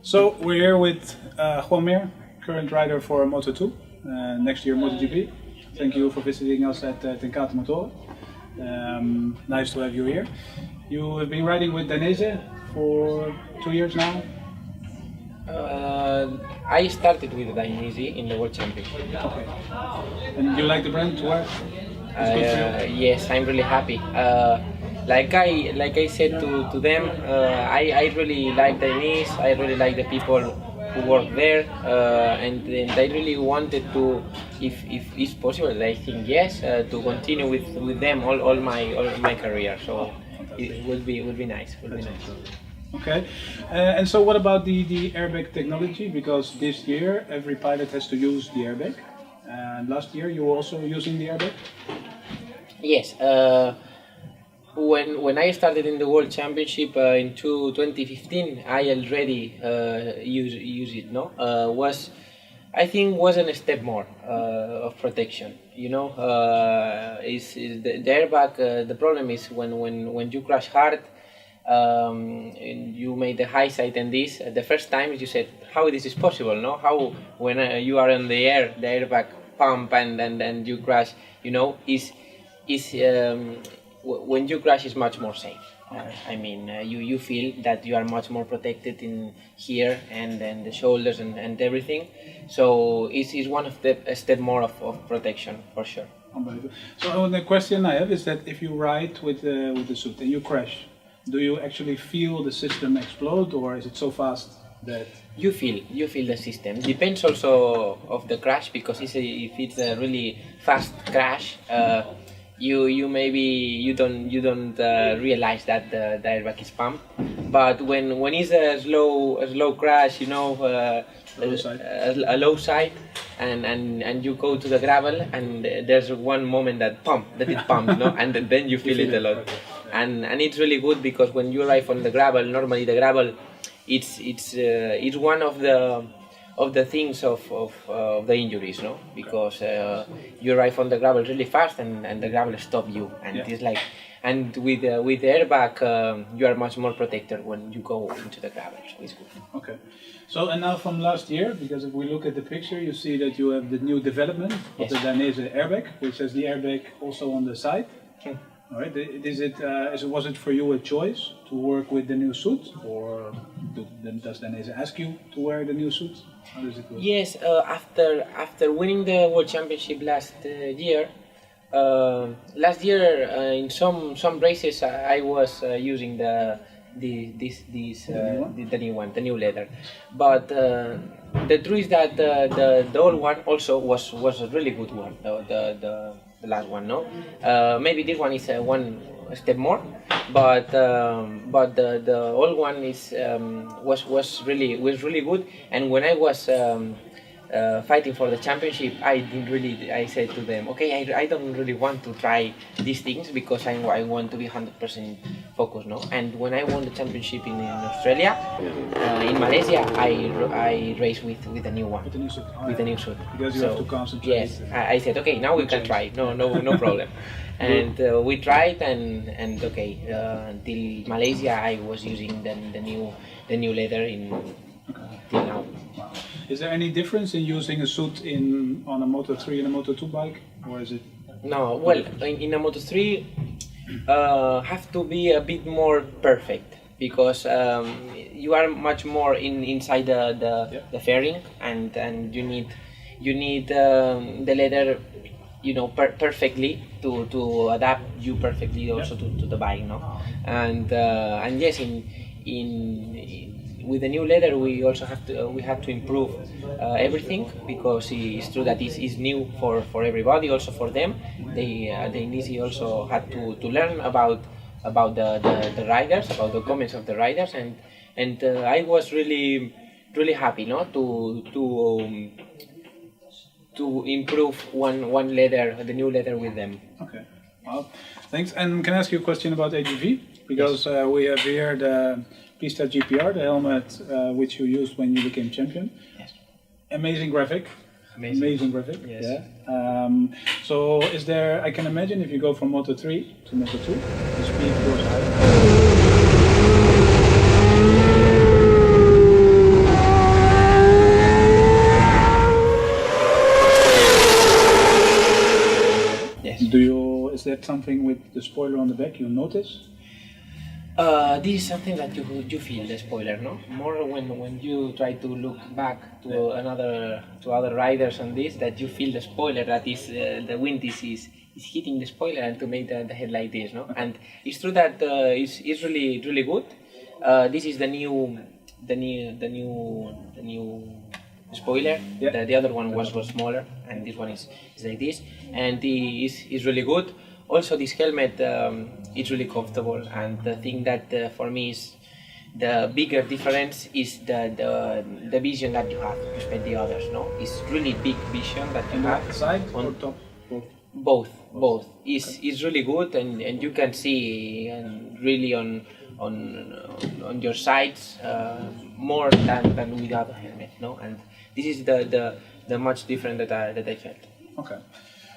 So we're here with Joan Mir, current rider for Moto2, next year MotoGP. Thank you for visiting us at Tenkate Motoren. Nice to have you here. You have been riding with Dainese for 2 years now? I started with Dainese in the World Championship. Okay. And you like the brand to wear? It's good for you? Yes, I'm really happy. Like I said to them, I really like Dainese. I really like the people who work there, and I really wanted to, if it's possible, I think yes, to continue with them all my career. So it would be nice. Okay, and so what about the airbag technology? Because this year every pilot has to use the airbag, and last year you were also using the airbag? Yes. When I started in the World Championship in 2015, I already use it. No, I think wasn't a step more of protection. You know, is the airbag. The problem is when you crash hard. And you made the high side and this the first time you said how this is possible, no? How when you are in the air the airbag pump and then you crash, you know, when you crash is much more safe. I mean you feel that you are much more protected in here and then the shoulders and everything, so it's one of the a step more of protection for sure. Unbelievable. So the question I have is that if you ride with the suit and you crash, do you actually feel the system explode, or is it so fast that you feel the system? Depends also of the crash, because if it's a really fast crash, you don't realize that the airbag is pumped. But when it's a slow crash, you know, a low side, and you go to the gravel, and there's one moment that it pumps, no, and then you feel it a lot. And it's really good, because when you arrive on the gravel, normally the gravel, it's one of the things of the injuries, no? Because you arrive on the gravel really fast, and the gravel stop you, and it's like, and with the airbag, you are much more protected when you go into the gravel, so it's good. Okay. So and now from last year, because if we look at the picture, you see that you have the new development of the Dainese airbag, which has the airbag also on the side. All right. Was it for you a choice to work with the new suit, or does Dainese ask you to wear the new suit? How does it work? Yes. After winning the World Championship last year, in some races I was using the new leather, but the truth is that the old one also was a really good one. The last one, no. Maybe this one is one step more, but the old one was really good. And when I was fighting for the championship, I said to them, okay, I don't really want to try these things, because I want to be 100% focused, no. And when I won the championship in Australia, in Malaysia, I raced with the new one, with the new suit. Because you have to concentrate. Yes, I said, okay, now we can try. No problem. And we tried, and okay, until Malaysia, I was using the new leather till now. Wow. Is there any difference in using a suit on a Moto3 and a Moto2 bike, or is it? No. Well, in a Moto3, have to be a bit more perfect, because you are much more inside the fairing, and you need the leather, you know, perfectly to adapt you perfectly also to the bike, no. And yes, with the new leather, we also have to improve everything, because it's true that it's new for everybody, also for them. Dainese also had to learn about the riders, about the comments of the riders, and I was really happy, no, to improve one leather, the new leather, with them. Okay. Well, thanks. And can I ask you a question about AGV? Because we have here the Pista GP R, the helmet which you used when you became champion. Yes. Amazing graphic. Amazing graphic. Yes. Yeah. So is there? I can imagine if you go from Moto3 to Moto2, the speed goes higher. that something with the spoiler on the back you notice? This is something that you feel the spoiler, no? More when you try to look back to other riders on this, that you feel the spoiler, that is the wind is hitting the spoiler and to make the head like this, no? And it's true that it's really good. This is the new spoiler. Yeah. The other one was smaller, and this one is like this, and is really good. Also, this helmet is really comfortable, and the thing that for me is the bigger difference is the vision that you have compared to the others. No, it's really big vision that you have. Side on or top? Both. Both. It's really good, and you can see really on your sides more than with the other helmet. No, and this is the much different that I felt. Okay.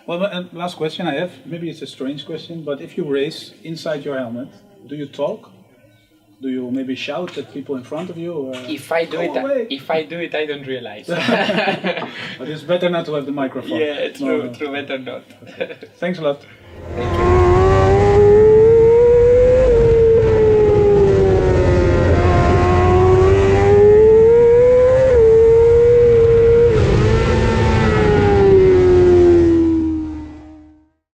Well, and last question I have, maybe it's a strange question, but if you race inside your helmet, do you talk? Do you maybe shout at people in front of you? Or if I do it, I don't realize. But it's better not to have the microphone. Yeah, true, better not. Thanks a lot. Thank you.